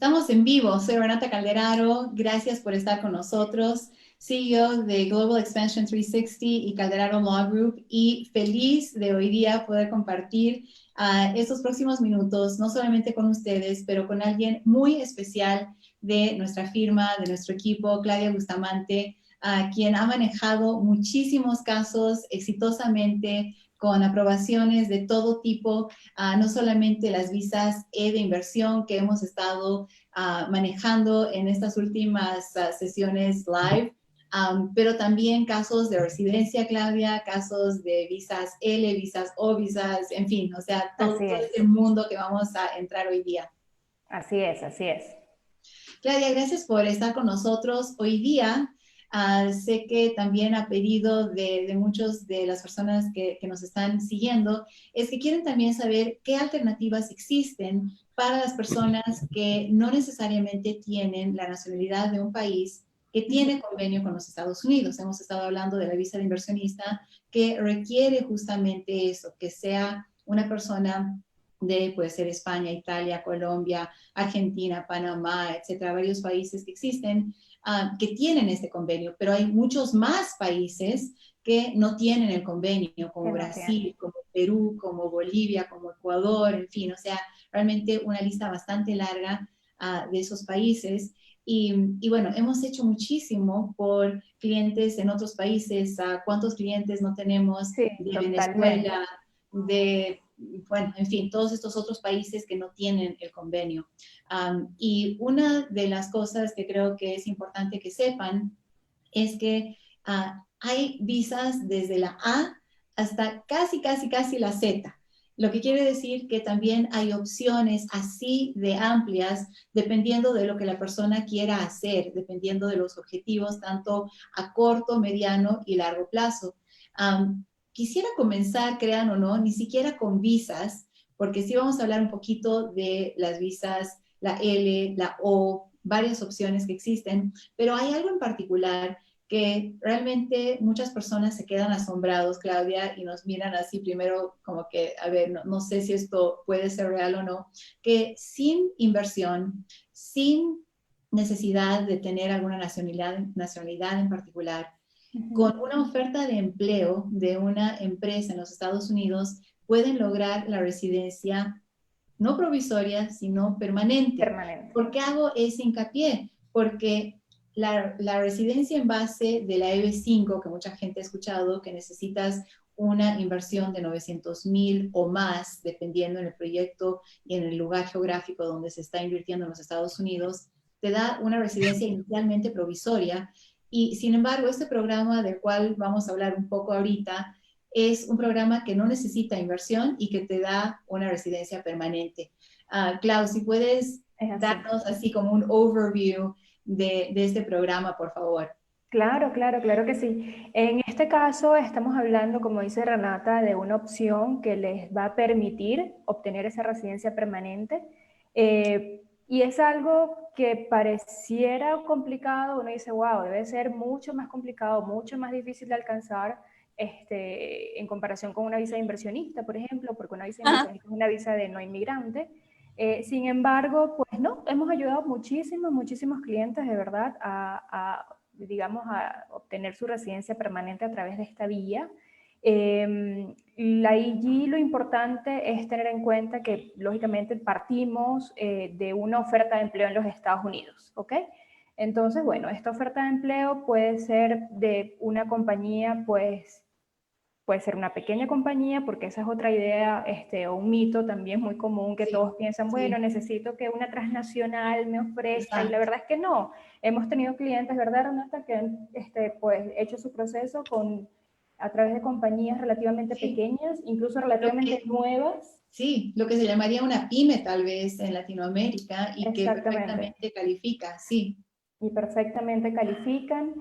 Estamos en vivo, soy Renata Calderaro, gracias por estar con nosotros, CEO de Global Expansion 360 y Calderaro Law Group, y feliz de hoy día poder compartir estos próximos minutos, no solamente con ustedes, pero con alguien muy especial de nuestra firma, de nuestro equipo, Claudia Bustamante, quien ha manejado muchísimos casos exitosamente, con aprobaciones de todo tipo, no solamente las visas de inversión que hemos estado manejando en estas últimas sesiones live, pero también casos de residencia, Claudia, casos de visas L, visas O, visas, en fin, o sea, Así todo es, este mundo que vamos a entrar hoy día. así es, así es. Claudia, gracias por estar con nosotros hoy día. Sé que también a pedido de muchas de las personas que nos están siguiendo, es que quieren también saber qué alternativas existen para las personas que no necesariamente tienen la nacionalidad de un país que tiene convenio con los Estados Unidos. Hemos estado hablando de la visa de inversionista que requiere justamente eso, que sea una persona de, puede ser España, Italia, Colombia, Argentina, Panamá, etcétera, varios países que existen, que tienen este convenio, pero hay muchos más países que no tienen el convenio, como Que no tiene. Brasil, como Perú, como Bolivia, como Ecuador, en fin, o sea, realmente una lista bastante larga de esos países. Y bueno, hemos hecho muchísimo por clientes en otros países. ¿Cuántos clientes no tenemos Sí, de totalmente. Venezuela, de, bueno, en fin, todos estos otros países que no tienen el convenio? Y una de las cosas que creo que es importante que sepan es que hay visas desde la A hasta casi la Z. Lo que quiere decir que también hay opciones así de amplias dependiendo de lo que la persona quiera hacer, dependiendo de los objetivos, tanto a corto, mediano y largo plazo. Quisiera comenzar, crean o no, ni siquiera con visas, porque sí vamos a hablar un poquito de las visas, la L, la O, varias opciones que existen, pero hay algo en particular que realmente muchas personas se quedan asombrados, Claudia, y nos miran así primero como que, a ver, no sé si esto puede ser real o no, que sin inversión, sin necesidad de tener alguna nacionalidad en particular, con Ujú. una oferta de empleo de una empresa en los Estados Unidos, pueden lograr la residencia no provisoria, sino permanente. Permanente. ¿Por qué hago ese hincapié? Porque la residencia en base de la EB5, que mucha gente ha escuchado, que necesitas una inversión de 900,000 o más, dependiendo en el proyecto y en el lugar geográfico donde se está invirtiendo en los Estados Unidos, te da una residencia inicialmente provisoria. Y sin embargo, este programa del cual vamos a hablar un poco ahorita es un programa que no necesita inversión y que te da una residencia permanente. Klaus, si puedes Es así. darnos así como un overview de este programa, por favor. Claro, claro, claro que sí. En este caso estamos hablando, como dice Renata, de una opción que les va a permitir obtener esa residencia permanente. Y es algo que pareciera complicado, uno dice, wow, debe ser mucho más complicado, mucho más difícil de alcanzar en comparación con una visa de inversionista, por ejemplo, porque una visa de Ajá. inversionista es una visa de no inmigrante. Sin embargo, pues no, hemos ayudado muchísimos clientes de verdad digamos, a obtener su residencia permanente a través de esta vía. Allí lo importante es tener en cuenta que, lógicamente, partimos de una oferta de empleo en los Estados Unidos, ¿ok? Entonces, bueno, esta oferta de empleo puede ser de una compañía, pues, puede ser una pequeña compañía, porque esa es otra idea o un mito también muy común que Sí, todos piensan, bueno, sí, necesito que una transnacional me ofrezca, y la exacto. verdad es que no. Hemos tenido clientes, ¿verdad, Renata?, que han pues, hecho su proceso a través de compañías relativamente Sí, pequeñas, incluso lo relativamente que, nuevas. sí, lo que se llamaría una pyme tal vez en Latinoamérica y que Exactamente. perfectamente califica, sí, Y perfectamente califican.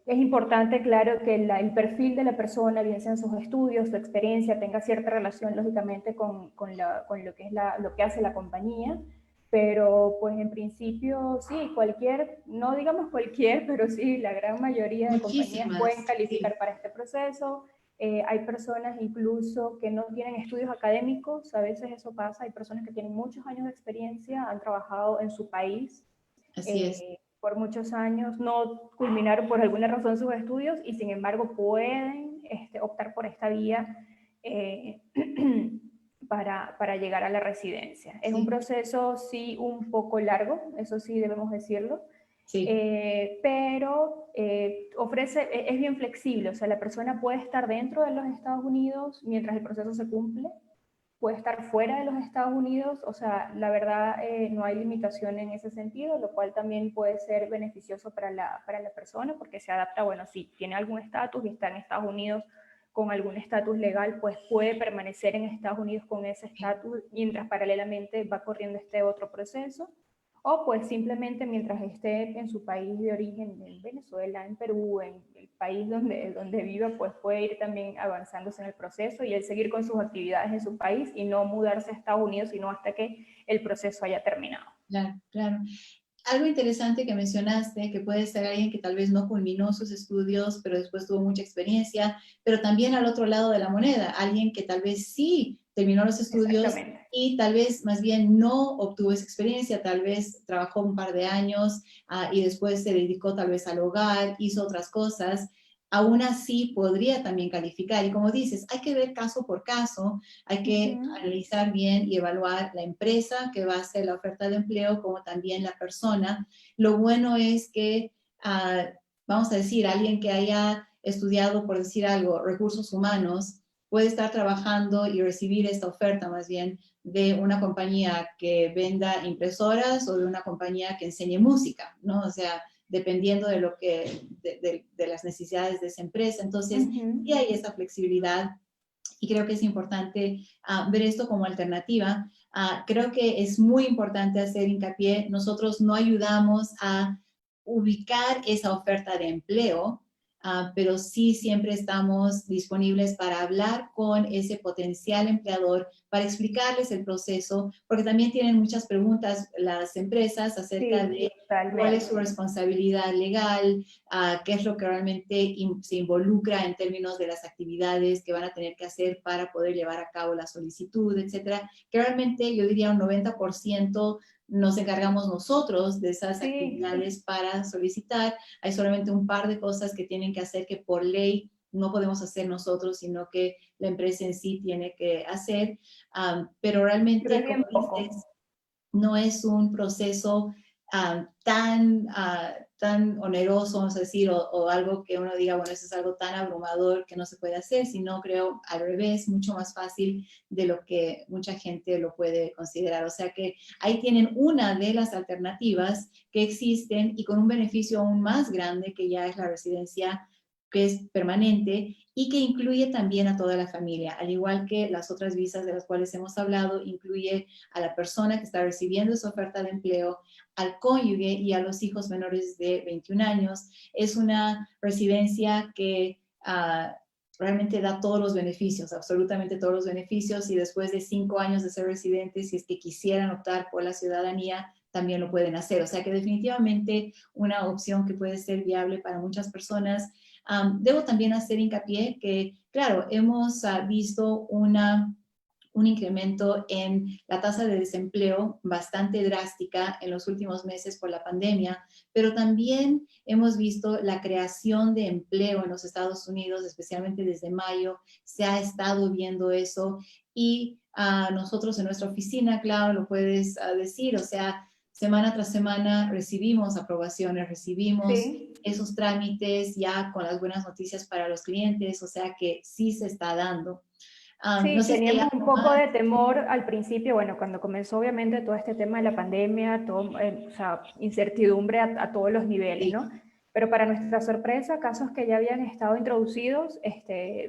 Es importante, claro, que el perfil de la persona, bien sean sus estudios, su experiencia, tenga cierta relación, lógicamente, con lo que es lo que hace la compañía. Pero, pues, en principio, sí, no digamos cualquier, pero sí, la gran mayoría de compañías pueden muchísimas, calificar sí, para este proceso. Hay personas incluso que no tienen estudios académicos, a veces eso pasa, hay personas que tienen muchos años de experiencia, han trabajado en su país Así es. por muchos años, no culminaron por alguna razón sus estudios y sin embargo pueden optar por esta vía eh, para llegar a la residencia. Es un Sí, proceso sí un poco largo, eso sí debemos decirlo, sí, pero es bien flexible, o sea, la persona puede estar dentro de los Estados Unidos mientras el proceso se cumple, puede estar fuera de los Estados Unidos, o sea, la verdad no hay limitación en ese sentido, lo cual también puede ser beneficioso para la persona porque se adapta, bueno, si tiene algún estatus y está en Estados Unidos con algún estatus legal, pues puede permanecer en Estados Unidos con ese estatus mientras paralelamente va corriendo este otro proceso. O pues simplemente mientras esté en su país de origen, en Venezuela, en Perú, en el país donde viva, pues puede ir también avanzándose en el proceso y él seguir con sus actividades en su país y no mudarse a Estados Unidos, sino hasta que el proceso haya terminado. claro, claro. Algo interesante que mencionaste, que puede ser alguien que tal vez no culminó sus estudios, pero después tuvo mucha experiencia, pero también al otro lado de la moneda, alguien que tal vez sí terminó los estudios Exactamente. y tal vez más bien no obtuvo esa experiencia, tal vez trabajó un par de años y después se dedicó tal vez al hogar, hizo otras cosas. Aún así podría también calificar. Y como dices, hay que ver caso por caso, hay que analizar bien y evaluar la empresa que va a hacer la oferta de empleo, como también la persona. Lo bueno es que, vamos a decir, alguien que haya estudiado, por decir algo, recursos humanos, puede estar trabajando y recibir esta oferta más bien de una compañía que venda impresoras o de una compañía que enseñe música, ¿no? O sea, dependiendo de lo que, de las necesidades de esa empresa. Entonces, sí hay esa flexibilidad y creo que es importante ver esto como alternativa. Creo que es muy importante hacer hincapié, nosotros no ayudamos a ubicar esa oferta de empleo, pero sí siempre estamos disponibles para hablar con ese potencial empleador, para explicarles el proceso, porque también tienen muchas preguntas las empresas acerca Sí, de cuál es su totalmente. responsabilidad legal, qué es lo que realmente se involucra en términos de las actividades que van a tener que hacer para poder llevar a cabo la solicitud, etcétera, que realmente yo diría un 90% nos encargamos nosotros de esas Sí, actividades para solicitar. Hay solamente un par de cosas que tienen que hacer que por ley no podemos hacer nosotros, sino que la empresa en sí tiene que hacer. Pero pero realmente, es como bien dices, poco. no es un proceso tan, tan oneroso, vamos a decir, o algo que uno diga, bueno, eso es algo tan abrumador que no se puede hacer, sino creo al revés, mucho más fácil de lo que mucha gente lo puede considerar. O sea que ahí tienen una de las alternativas que existen y con un beneficio aún más grande que ya es la residencia que es permanente y que incluye también a toda la familia, al igual que las otras visas de las cuales hemos hablado, incluye a la persona que está recibiendo esa oferta de empleo, al cónyuge y a los hijos menores de 21 años. Es una residencia que realmente da todos los beneficios, absolutamente todos los beneficios, y después de 5 años de ser residentes, si es que quisieran optar por la ciudadanía, también lo pueden hacer. O sea que definitivamente una opción que puede ser viable para muchas personas. Debo también hacer hincapié que, claro, hemos visto un incremento en la tasa de desempleo bastante drástica en los últimos meses por la pandemia, pero también hemos visto la creación de empleo en los Estados Unidos, especialmente desde mayo, se ha estado viendo eso y nosotros en nuestra oficina, claro, lo puedes decir, o sea, semana tras semana recibimos aprobaciones, recibimos Sí. esos trámites ya con las buenas noticias para los clientes, o sea que sí se está dando. No Sí, sé si hay teníamos un algo poco más. de temor al principio, bueno, cuando comenzó obviamente todo este tema de la pandemia, todo, o sea, incertidumbre a todos los niveles, Sí, ¿no? Pero para nuestra sorpresa, casos que ya habían estado introducidos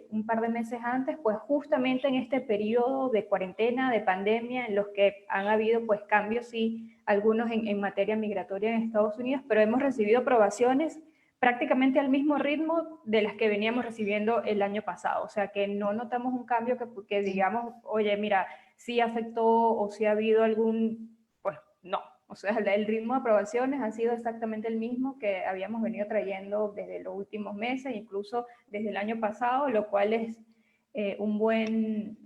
un par de meses antes, pues justamente en este periodo de cuarentena, de pandemia, en los que han habido pues cambios, sí, algunos en materia migratoria en Estados Unidos, pero hemos recibido aprobaciones prácticamente al mismo ritmo de las que veníamos recibiendo el año pasado. O sea, que no notamos un cambio que sí, digamos, oye, mira, sí afectó o sí ha habido algún, pues no. O sea, el ritmo de aprobaciones ha sido exactamente el mismo que habíamos venido trayendo desde los últimos meses, incluso desde el año pasado, lo cual es un buen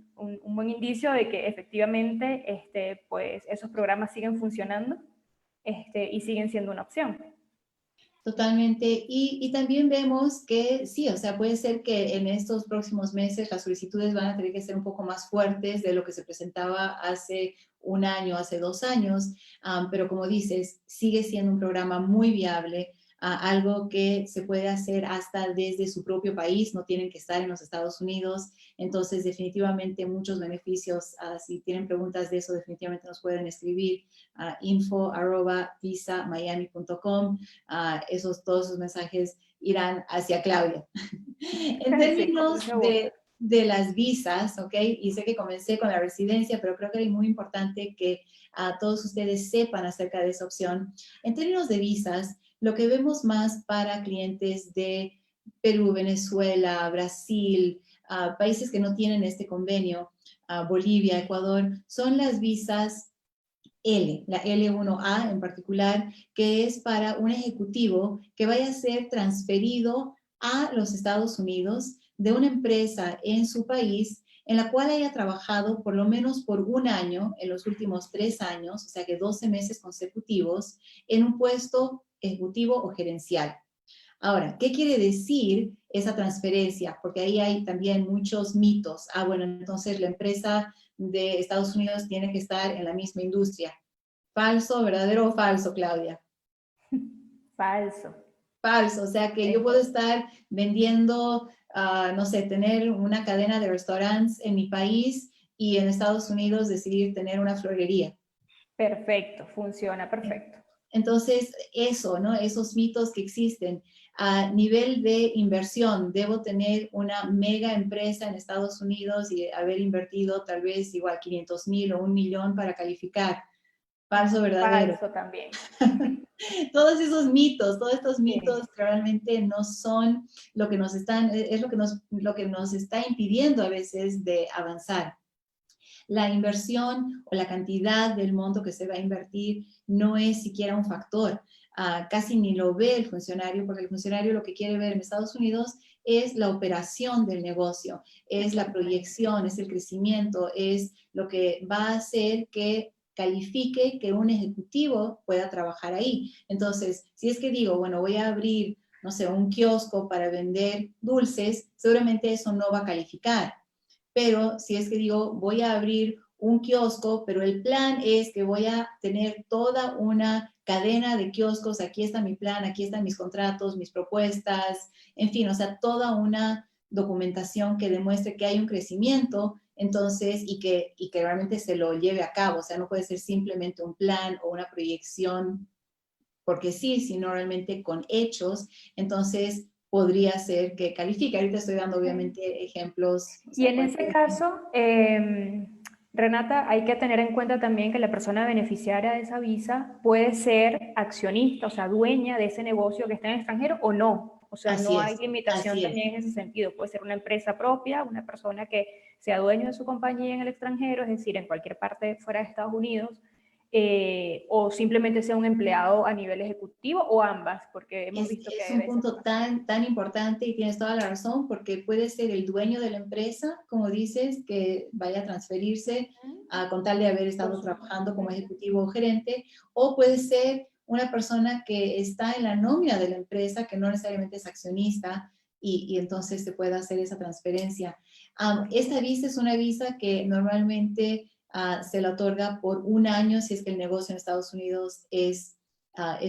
indicio de que efectivamente pues esos programas siguen funcionando y siguen siendo una opción. Totalmente. Y también vemos que sí, o sea, puede ser que en estos próximos meses las solicitudes van a tener que ser un poco más fuertes de lo que se presentaba hace un año, hace 2 años, pero como dices, sigue siendo un programa muy viable, algo que se puede hacer hasta desde su propio país, no tienen que estar en los Estados Unidos. Entonces, definitivamente muchos beneficios. Si tienen preguntas de eso, definitivamente nos pueden escribir a info@visamiami.com. Todos esos mensajes irán hacia Claudia. En Sí, con términos mucho gusto. de las visas, ¿ok? Y sé que comencé con la residencia, pero creo que es muy importante que todos ustedes sepan acerca de esa opción. En términos de visas, lo que vemos más para clientes de Perú, Venezuela, Brasil, países que no tienen este convenio, Bolivia, Ecuador, son las visas la L1A en particular, que es para un ejecutivo que vaya a ser transferido a los Estados Unidos de una empresa en su país en la cual haya trabajado por lo menos por un año en los últimos 3 años, o sea que 12 meses consecutivos, en un puesto ejecutivo o gerencial. Ahora, ¿qué quiere decir esa transferencia? Porque ahí hay también muchos mitos. Bueno, entonces la empresa de Estados Unidos tiene que estar en la misma industria. ¿Falso, verdadero o falso, Claudia? Falso. Falso, o sea que yo puedo estar vendiendo, no sé, tener una cadena de restaurantes en mi país y en Estados Unidos decidir tener una florería. Perfecto, funciona perfecto. Entonces, eso, ¿no? Esos mitos que existen. A nivel de inversión, debo tener una mega empresa en Estados Unidos y haber invertido tal vez igual 500,000 o 1,000,000 para calificar. Falso, verdadero. Falso también. Todos esos mitos, todos estos Sí. mitos realmente no son lo que nos están, es lo que nos está impidiendo a veces de avanzar. La inversión o la cantidad del monto que se va a invertir no es siquiera un factor. Casi ni lo ve el funcionario, porque el funcionario lo que quiere ver en Estados Unidos es la operación del negocio, es la proyección, es el crecimiento, es lo que va a hacer que califique que un ejecutivo pueda trabajar ahí. Entonces, si es que digo, bueno, voy a abrir, no sé, un kiosco para vender dulces, seguramente eso no va a calificar. Pero si es que digo, voy a abrir un kiosco, pero el plan es que voy a tener toda una cadena de kioscos, aquí está mi plan, aquí están mis contratos, mis propuestas, en fin, o sea, toda una documentación que demuestre que hay un crecimiento, entonces, y que realmente se lo lleve a cabo, o sea, no puede ser simplemente un plan o una proyección porque sí, sino realmente con hechos, entonces podría ser que califique. Ahorita estoy dando obviamente ejemplos. O Y sea, en ese caso, Renata, hay que tener en cuenta también que la persona beneficiaria de esa visa puede ser accionista, o sea, dueña de ese negocio que está en el extranjero o no. O sea, no hay limitación así es. también en ese sentido. Puede ser una empresa propia, una persona que sea dueño de su compañía en el extranjero, es decir, en cualquier parte fuera de Estados Unidos, o simplemente sea un empleado a nivel ejecutivo o ambas, porque hemos visto que Es a un veces punto pasa. tan importante y tienes toda la razón, porque puede ser el dueño de la empresa, como dices, que vaya a transferirse con tal de haber Por estado trabajando como supuesto. ejecutivo o gerente, o puede ser una persona que está en la nómina de la empresa, que no necesariamente es accionista, y entonces se puede hacer esa transferencia. Esta visa es una visa que normalmente se la otorga por un año si es que el negocio en Estados Unidos es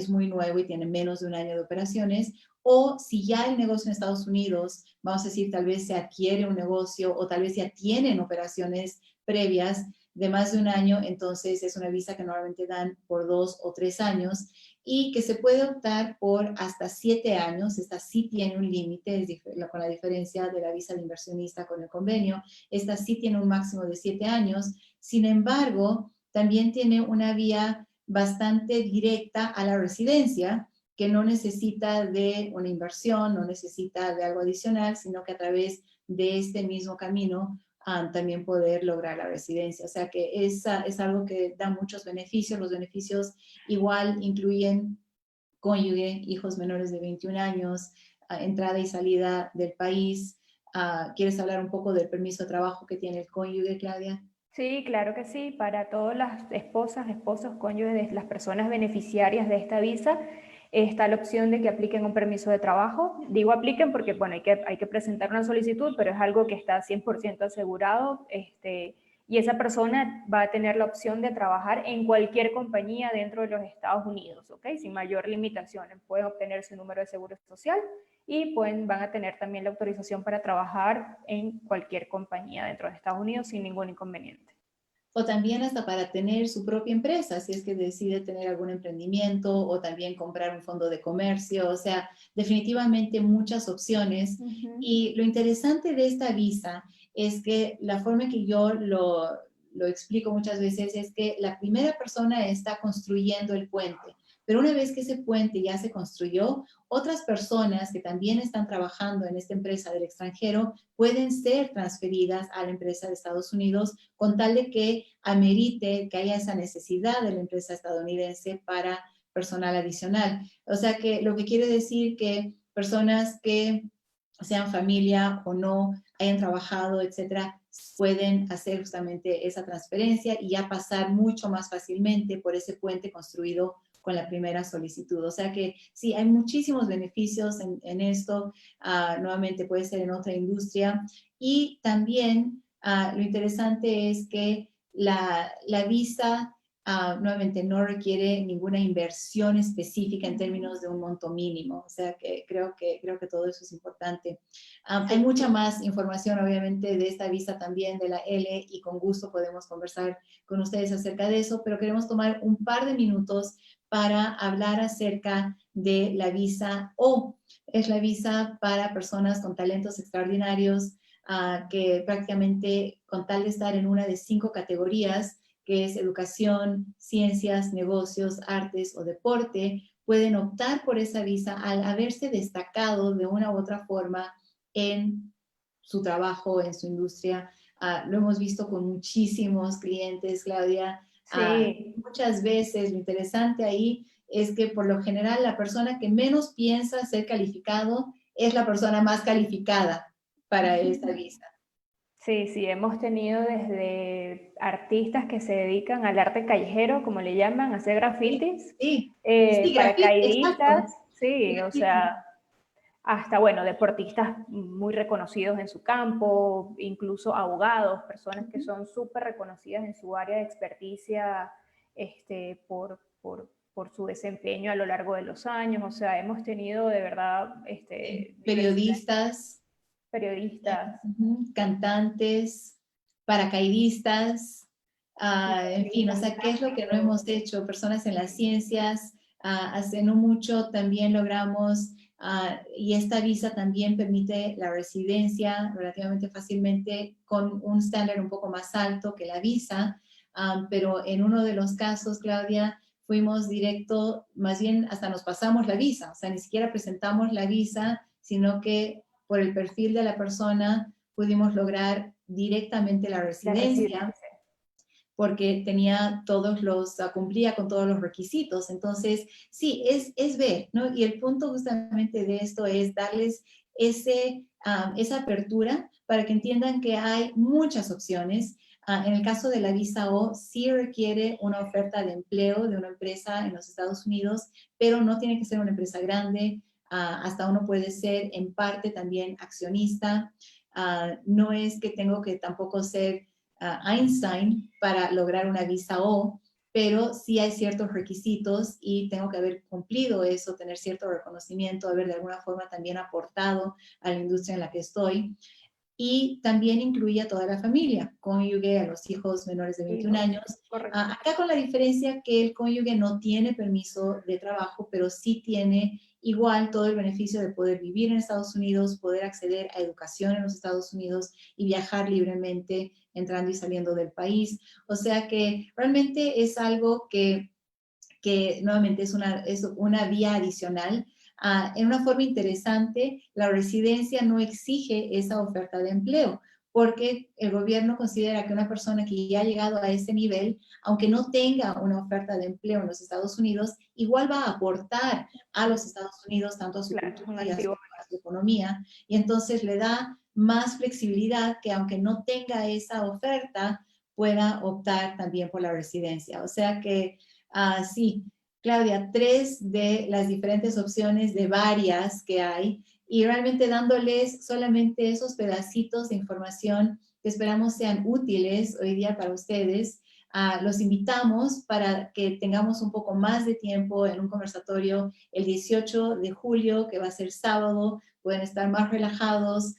muy nuevo y tiene menos de un año de operaciones, o si ya el negocio en Estados Unidos, vamos a decir, tal vez se adquiere un negocio o tal vez ya tienen operaciones previas de más de un año, entonces es una visa que normalmente dan por 2 o 3 años y que se puede optar por hasta 7 años. Esta sí tiene un límite, con la diferencia de la visa de inversionista con el convenio. Esta sí tiene un máximo de 7 años. Sin embargo, también tiene una vía bastante directa a la residencia, que no necesita de una inversión, no necesita de algo adicional, sino que a través de este mismo camino también poder lograr la residencia. O sea que es algo que da muchos beneficios. Los beneficios igual incluyen cónyuge, hijos menores de 21 años, entrada y salida del país, ¿Quieres hablar un poco del permiso de trabajo que tiene el cónyuge, Claudia? Sí, claro que sí. Para todas las esposas, esposos, cónyuges de las personas beneficiarias de esta visa, está la opción de que apliquen un permiso de trabajo. Digo apliquen porque, bueno, hay que presentar una solicitud, pero es algo que está 100% asegurado. Y esa persona va a tener la opción de trabajar en cualquier compañía dentro de los Estados Unidos, ¿ok? Sin mayor limitación. Pueden obtener su número de seguro social y van a tener también la autorización para trabajar en cualquier compañía dentro de Estados Unidos sin ningún inconveniente. O también hasta para tener su propia empresa, si es que decide tener algún emprendimiento o también comprar un fondo de comercio, o sea, definitivamente muchas opciones. Y lo interesante de esta visa es que la forma que yo lo explico muchas veces es que la primera persona está construyendo el puente, pero una vez que ese puente ya se construyó, otras personas que también están trabajando en esta empresa del extranjero pueden ser transferidas a la empresa de Estados Unidos con tal de que amerite que haya esa necesidad de la empresa estadounidense para personal adicional. O sea que lo que quiere decir que personas que sean familia o no, hayan trabajado, etcétera, pueden hacer justamente esa transferencia y ya pasar mucho más fácilmente por ese puente construido con la primera solicitud. O sea que sí, hay muchísimos beneficios en esto. Nuevamente puede ser en otra industria. Y también lo interesante es que la visa nuevamente no requiere ninguna inversión específica en términos de un monto mínimo. O sea que creo que todo eso es importante. Hay mucha más información obviamente de esta visa también, de la L, y con gusto podemos conversar con ustedes acerca de eso, pero queremos tomar un par de minutos para hablar acerca de la visa O. Es la visa para personas con talentos extraordinarios, que prácticamente con tal de estar en una de 5 categorías, que es educación, ciencias, negocios, artes o deporte, pueden optar por esa visa al haberse destacado de una u otra forma en su trabajo, en su industria. Lo hemos visto con muchísimos clientes, Claudia. Sí. Muchas veces lo interesante ahí es que por lo general la persona que menos piensa ser calificado es la persona más calificada para esta visa. Sí, sí, hemos tenido desde artistas que se dedican al arte callejero, como le llaman, a hacer grafitis, Sí, sí, grafiti, paracaidistas, exacto. sí, o Grafiti. sea, hasta, bueno, deportistas muy reconocidos en su campo, incluso abogados, personas que son súper reconocidas en su área de experticia, por su desempeño a lo largo de los años. O sea, hemos tenido de verdad diversidad, Periodistas, periodistas, cantantes, paracaidistas, en fin, o artistas sea, ¿qué es lo que no plásticos. hemos hecho? Personas en las ciencias, hace no mucho también logramos, y esta visa también permite la residencia relativamente fácilmente con un estándar un poco más alto que la visa, pero en uno de los casos, Claudia, fuimos directo, más bien hasta nos pasamos la visa, o sea, ni siquiera presentamos la visa, sino que por el perfil de la persona pudimos lograr directamente la La residencia residencia. porque cumplía con todos los requisitos. Entonces, sí, es ver, ¿no? Y el punto justamente de esto es darles esa apertura para que entiendan que hay muchas opciones. En el caso de la visa O, sí requiere una oferta de empleo de una empresa en los Estados Unidos, pero no tiene que ser una empresa grande. Hasta uno puede ser en parte también accionista. No es que tengo que tampoco ser Einstein para lograr una visa O, pero sí hay ciertos requisitos y tengo que haber cumplido eso, tener cierto reconocimiento, haber de alguna forma también aportado a la industria en la que estoy. Y también incluye a toda la familia, cónyuge, a los hijos menores de 21 Hijos, años. correcto. Acá con la diferencia que el cónyuge no tiene permiso de trabajo, pero sí tiene igual todo el beneficio de poder vivir en Estados Unidos, poder acceder a educación en los Estados Unidos y viajar libremente entrando y saliendo del país. O sea que realmente es algo que nuevamente es una vía adicional. En una forma interesante, la residencia no exige esa oferta de empleo, porque el gobierno considera que una persona que ya ha llegado a ese nivel, aunque no tenga una oferta de empleo en los Estados Unidos, igual va a aportar a los Estados Unidos, tanto a su Claro, cultura un y a activo. su economía, y entonces le da más flexibilidad que aunque no tenga esa oferta, pueda optar también por la residencia. O sea que, sí, Claudia, tres de las diferentes opciones de varias que hay y realmente dándoles solamente esos pedacitos de información que esperamos sean útiles hoy día para ustedes. Los invitamos para que tengamos un poco más de tiempo en un conversatorio el 18 de julio, que va a ser sábado, pueden estar más relajados,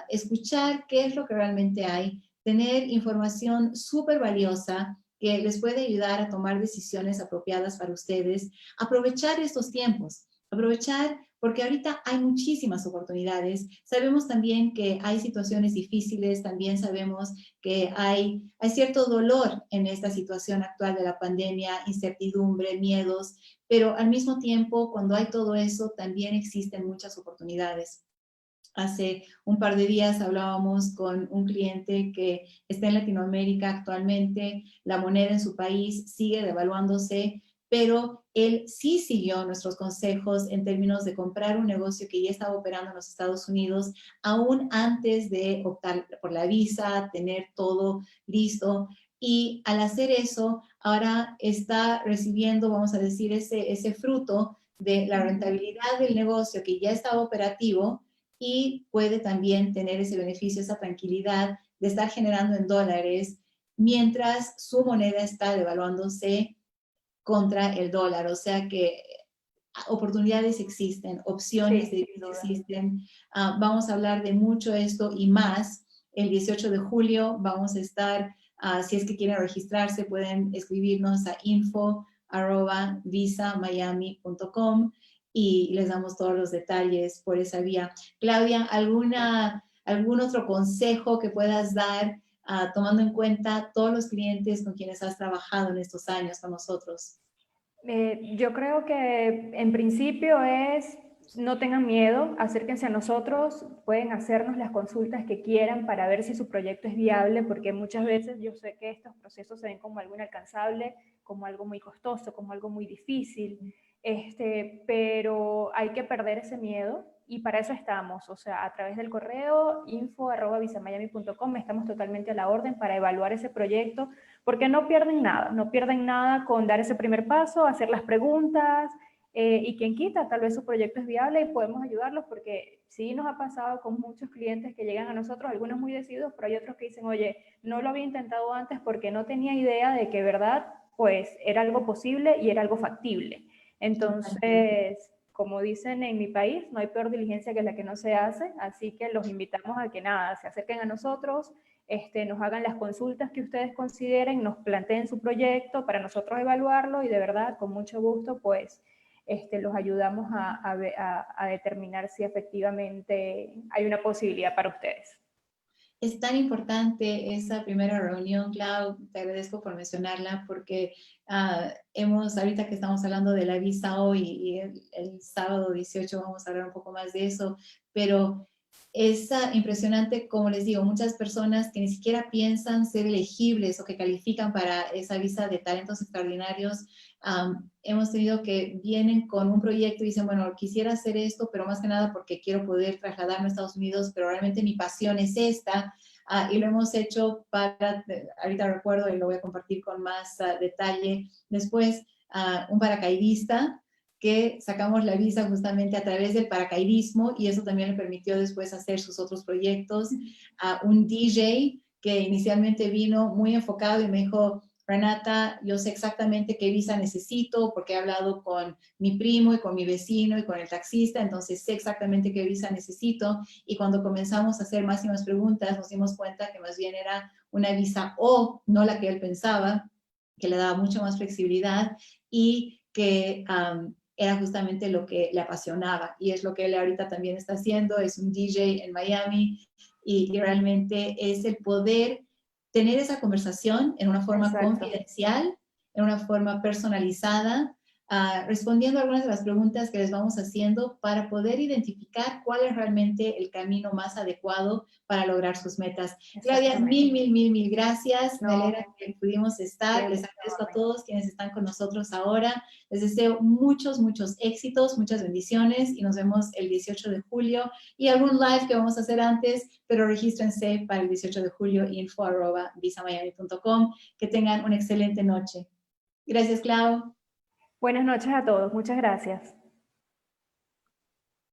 escuchar qué es lo que realmente hay, tener información súper valiosa que les puede ayudar a tomar decisiones apropiadas para ustedes, aprovechar estos tiempos, aprovechar porque ahorita hay muchísimas oportunidades. Sabemos también que hay situaciones difíciles, también sabemos que hay cierto dolor en esta situación actual de la pandemia, incertidumbre, miedos, pero al mismo tiempo, cuando hay todo eso, también existen muchas oportunidades. Hace un par de días hablábamos con un cliente que está en Latinoamérica actualmente, la moneda en su país sigue devaluándose, pero él sí siguió nuestros consejos en términos de comprar un negocio que ya estaba operando en los Estados Unidos, aún antes de optar por la visa, tener todo listo. Y al hacer eso, ahora está recibiendo, vamos a decir, ese fruto de la rentabilidad del negocio que ya estaba operativo y puede también tener ese beneficio, esa tranquilidad de estar generando en dólares mientras su moneda está devaluándose contra el dólar. O sea que oportunidades existen, opciones Sí, de sin duda. existen. Vamos a hablar de mucho esto y más. El 18 de julio vamos a estar, si es que quieren registrarse, pueden escribirnos a info@visamiami.com y les damos todos los detalles por esa vía. Claudia, ¿algún otro consejo que puedas dar tomando en cuenta todos los clientes con quienes has trabajado en estos años con nosotros? Yo creo que en principio es, no tengan miedo, acérquense a nosotros, pueden hacernos las consultas que quieran para ver si su proyecto es viable, porque muchas veces yo sé que estos procesos se ven como algo inalcanzable, como algo muy costoso, como algo muy difícil, pero hay que perder ese miedo y para eso estamos, o sea, a través del correo info@visamiami.com estamos totalmente a la orden para evaluar ese proyecto porque no pierden nada, no pierden nada con dar ese primer paso, hacer las preguntas y quien quita, tal vez su proyecto es viable y podemos ayudarlos porque sí nos ha pasado con muchos clientes que llegan a nosotros, algunos muy decididos, pero hay otros que dicen, oye, no lo había intentado antes porque no tenía idea de que verdad, pues era algo posible y era algo factible. Entonces, como dicen en mi país, no hay peor diligencia que la que no se hace, así que los invitamos a que nada, se acerquen a nosotros, nos hagan las consultas que ustedes consideren, nos planteen su proyecto para nosotros evaluarlo y de verdad, con mucho gusto, pues los ayudamos a determinar si efectivamente hay una posibilidad para ustedes. Es tan importante esa primera reunión, Clau, te agradezco por mencionarla porque ahorita que estamos hablando de la visa hoy y el sábado 18 vamos a hablar un poco más de eso, pero es impresionante, como les digo, muchas personas que ni siquiera piensan ser elegibles o que califican para esa visa de talentos extraordinarios, hemos tenido que vienen con un proyecto y dicen, bueno, quisiera hacer esto, pero más que nada porque quiero poder trasladarme a Estados Unidos, pero realmente mi pasión es esta. Y lo hemos hecho para, ahorita recuerdo y lo voy a compartir con más detalle después, un paracaidista que sacamos la visa justamente a través del paracaidismo y eso también le permitió después hacer sus otros proyectos. Un DJ que inicialmente vino muy enfocado y me dijo, Renata, yo sé exactamente qué visa necesito porque he hablado con mi primo y con mi vecino y con el taxista, entonces sé exactamente qué visa necesito. Y cuando comenzamos a hacer más y más preguntas, nos dimos cuenta que más bien era una visa O, no la que él pensaba, que le daba mucho más flexibilidad y que era justamente lo que le apasionaba. Y es lo que él ahorita también está haciendo, es un DJ en Miami y realmente es el poder tener esa conversación en una forma Exacto. confidencial, en una forma personalizada, respondiendo a algunas de las preguntas que les vamos haciendo para poder identificar cuál es realmente el camino más adecuado para lograr sus metas. Claudia, mil gracias. Me alegra que pudimos estar. Les agradezco a todos quienes están con nosotros ahora. Les deseo muchos éxitos, muchas bendiciones y nos vemos el 18 de julio y algún live que vamos a hacer antes, pero regístrense para el 18 de julio, info@visamiami.com. Que tengan una excelente noche. Gracias, Clau. Buenas noches a todos. Muchas gracias.